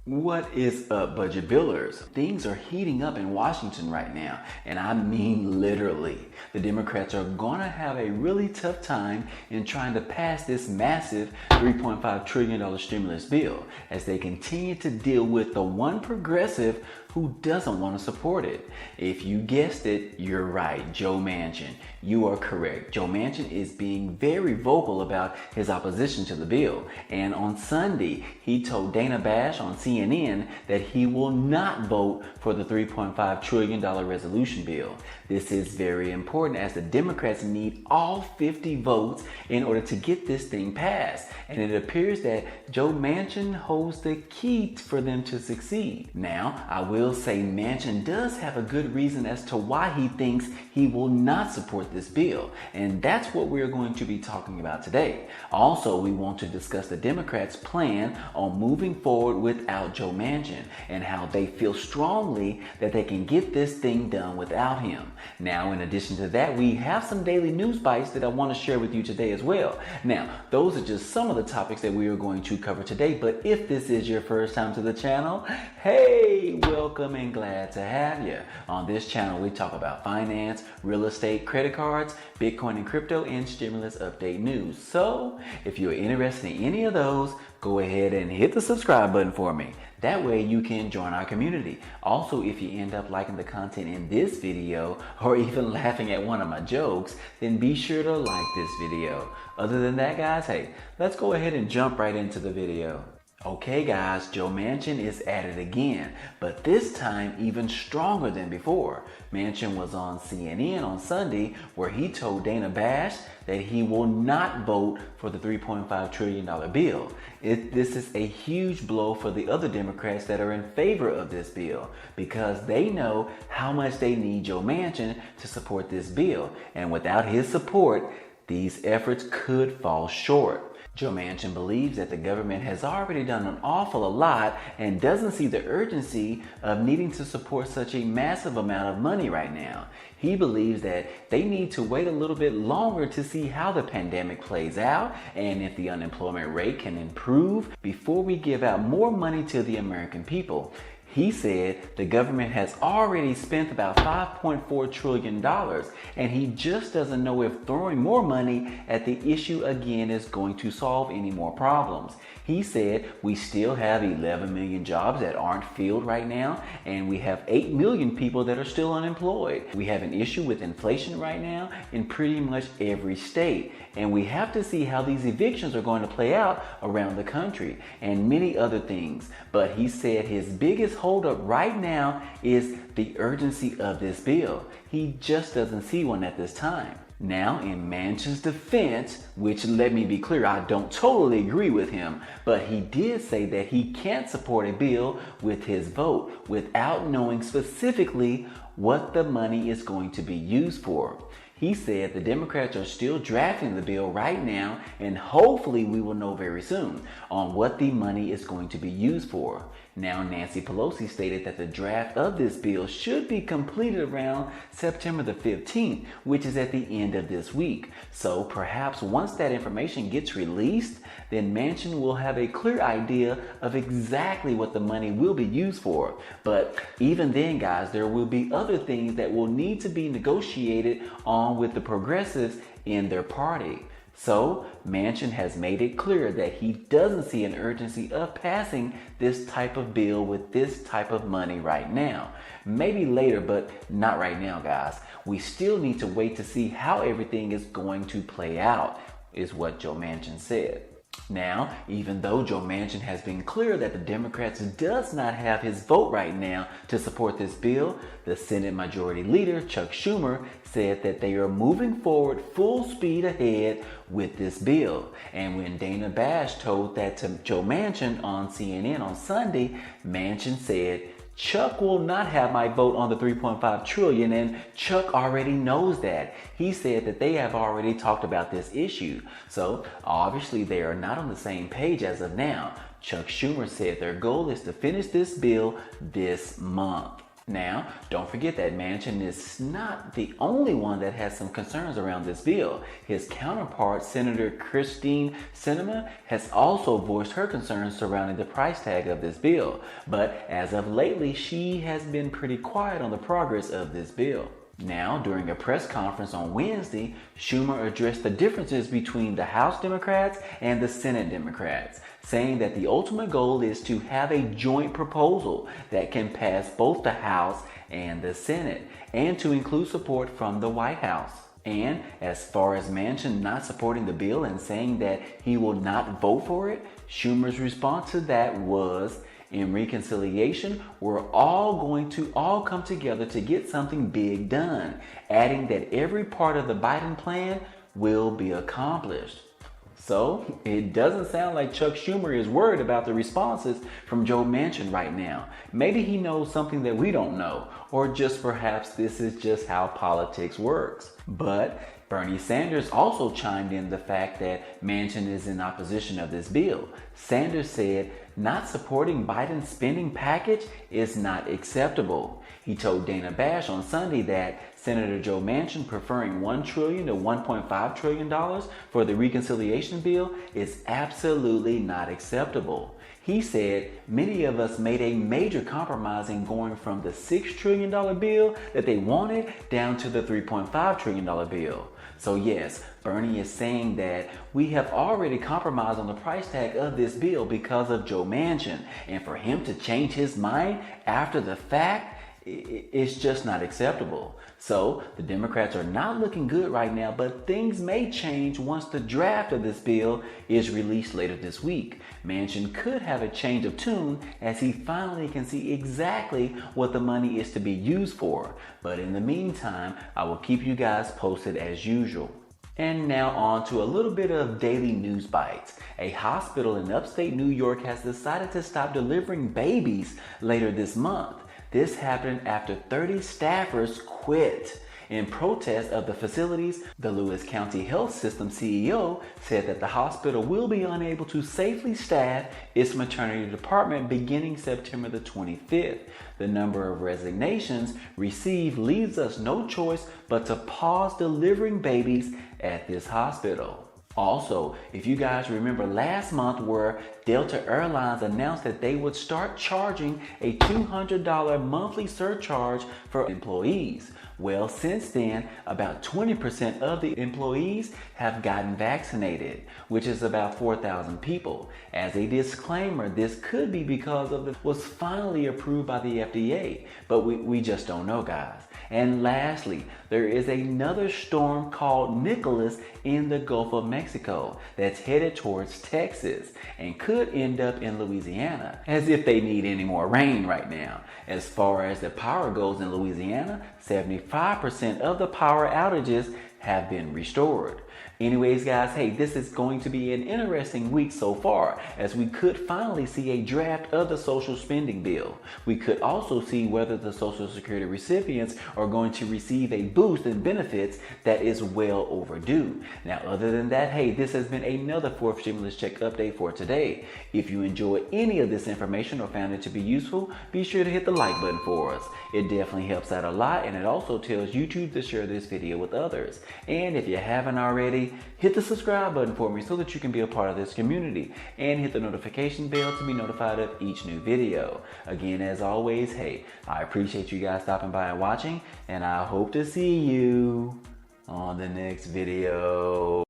What is up, budget billers? Things are heating up in Washington right now, and I mean literally. The Democrats are gonna have a really tough time in trying to pass this massive $3.5 trillion stimulus bill as they continue to deal with the one progressive who doesn't want to support it. If you guessed it, you're right, Joe Manchin. You are correct. Joe Manchin is being very vocal about his opposition to the bill. And on Sunday, he told Dana Bash on CNN that he will not vote for the $3.5 trillion resolution bill. This is very important as the Democrats need all 50 votes in order to get this thing passed. And it appears that Joe Manchin holds the key for them to succeed. Now, I will say Manchin does have a good reason as to why he thinks he will not support this bill. And that's what we're going to be talking about today. Also, we want to discuss the Democrats' plan on moving forward without Joe Manchin and how they feel strongly that they can get this thing done without him. Now, in addition to that, we have some daily news bites that I want to share with you today as well. Now, those are just some of the topics that we are going to cover today, but if this is your first time to the channel, hey, welcome and glad to have you. On this channel, we talk about finance, real estate, credit cards, Bitcoin and crypto, and stimulus update news. So, if you're interested in any of those, go ahead and hit the subscribe button for me. That way you can join our community. Also, if you end up liking the content in this video or even laughing at one of my jokes, then be sure to like this video. Other than that, guys, hey, let's go ahead and jump right into the video. Okay guys, Joe Manchin is at it again, but this time even stronger than before. Manchin was on CNN on Sunday where he told Dana Bash that he will not vote for the $3.5 trillion bill. This is a huge blow for the other Democrats that are in favor of this bill because they know how much they need Joe Manchin to support this bill. And without his support, these efforts could fall short. Joe Manchin believes that the government has already done an awful lot and doesn't see the urgency of needing to support such a massive amount of money right now. He believes that they need to wait a little bit longer to see how the pandemic plays out and if the unemployment rate can improve before we give out more money to the American people. He said the government has already spent about $5.4 trillion and he just doesn't know if throwing more money at the issue again is going to solve any more problems. He said we still have 11 million jobs that aren't filled right now and we have 8 million people that are still unemployed. We have an issue with inflation right now in pretty much every state and we have to see how these evictions are going to play out around the country and many other things. But he said his biggest holdup right now is the urgency of this bill. He just doesn't see one at this time. Now, in Manchin's defense, which let me be clear, I don't totally agree with him, but he did say that he can't support a bill with his vote without knowing specifically what the money is going to be used for. He said the Democrats are still drafting the bill right now and hopefully we will know very soon on what the money is going to be used for. Now, Nancy Pelosi stated that the draft of this bill should be completed around September the 15th, which is at the end of this week. So perhaps once that information gets released, then Manchin will have a clear idea of exactly what the money will be used for. But even then, guys, there will be other things that will need to be negotiated on with the progressives in their party. So, Manchin has made it clear that he doesn't see an urgency of passing this type of bill with this type of money right now. Maybe later, but not right now, guys. We still need to wait to see how everything is going to play out, is what Joe Manchin said. Now, even though Joe Manchin has been clear that the Democrats does not have his vote right now to support this bill, the Senate Majority Leader, Chuck Schumer, said that they are moving forward full speed ahead with this bill. And when Dana Bash told that to Joe Manchin on CNN on Sunday, Manchin said, Chuck will not have my vote on the $3.5 trillion, and Chuck already knows that. He said that they have already talked about this issue. So obviously they are not on the same page as of now. Chuck Schumer said their goal is to finish this bill this month. Now, don't forget that Manchin is not the only one that has some concerns around this bill. His counterpart, Senator Christine Sinema, has also voiced her concerns surrounding the price tag of this bill. But as of lately, she has been pretty quiet on the progress of this bill. Now, during a press conference on Wednesday, Schumer addressed the differences between the House Democrats and the Senate Democrats, saying that the ultimate goal is to have a joint proposal that can pass both the House and the Senate, and to include support from the White House. And as far as Manchin not supporting the bill and saying that he will not vote for it, Schumer's response to that was, in reconciliation, we're all going to come together to get something big done, adding that every part of the Biden plan will be accomplished. So it doesn't sound like Chuck Schumer is worried about the responses from Joe Manchin right now. Maybe he knows something that we don't know, or just perhaps this is just how politics works. But Bernie Sanders also chimed in the fact that Manchin is in opposition of this bill. Sanders said, not supporting Biden's spending package is not acceptable. He told Dana Bash on Sunday that Senator Joe Manchin preferring $1 trillion to $1.5 trillion for the reconciliation bill is absolutely not acceptable. He said, many of us made a major compromise in going from the $6 trillion bill that they wanted down to the $3.5 trillion bill. So yes, Bernie is saying that we have already compromised on the price tag of this bill because of Joe Manchin. And for him to change his mind after the fact, it's just not acceptable. So the Democrats are not looking good right now, but things may change once the draft of this bill is released later this week. Manchin could have a change of tune as he finally can see exactly what the money is to be used for. But in the meantime, I will keep you guys posted as usual. And now on to a little bit of daily news bites. A hospital in upstate New York has decided to stop delivering babies later this month. This happened after 30 staffers quit. In protest of the facilities, the Lewis County Health System CEO said that the hospital will be unable to safely staff its maternity department beginning September the 25th. The number of resignations received leaves us no choice but to pause delivering babies at this hospital. Also, if you guys remember last month where Delta Airlines announced that they would start charging a $200 monthly surcharge for employees. Well, since then, about 20% of the employees have gotten vaccinated, which is about 4,000 people. As a disclaimer, this could be because of it was finally approved by the FDA, but we just don't know, guys. And lastly, there is another storm called Nicholas in the Gulf of Mexico that's headed towards Texas and could end up in Louisiana, as if they need any more rain right now. As far as the power goes in Louisiana, 75% of the power outages have been restored. Anyways, guys, hey, this is going to be an interesting week so far, as we could finally see a draft of the social spending bill. We could also see whether the Social Security recipients are going to receive a boost in benefits that is well overdue. Now, other than that, hey, this has been another fourth stimulus check update for today. If you enjoyed any of this information or found it to be useful, be sure to hit the like button for us. It definitely helps out a lot, and it also tells YouTube to share this video with others. And if you haven't already, hit the subscribe button for me so that you can be a part of this community, and hit the notification bell to be notified of each new video. Again, as always, hey, I appreciate you guys stopping by and watching, and I hope to see you on the next video.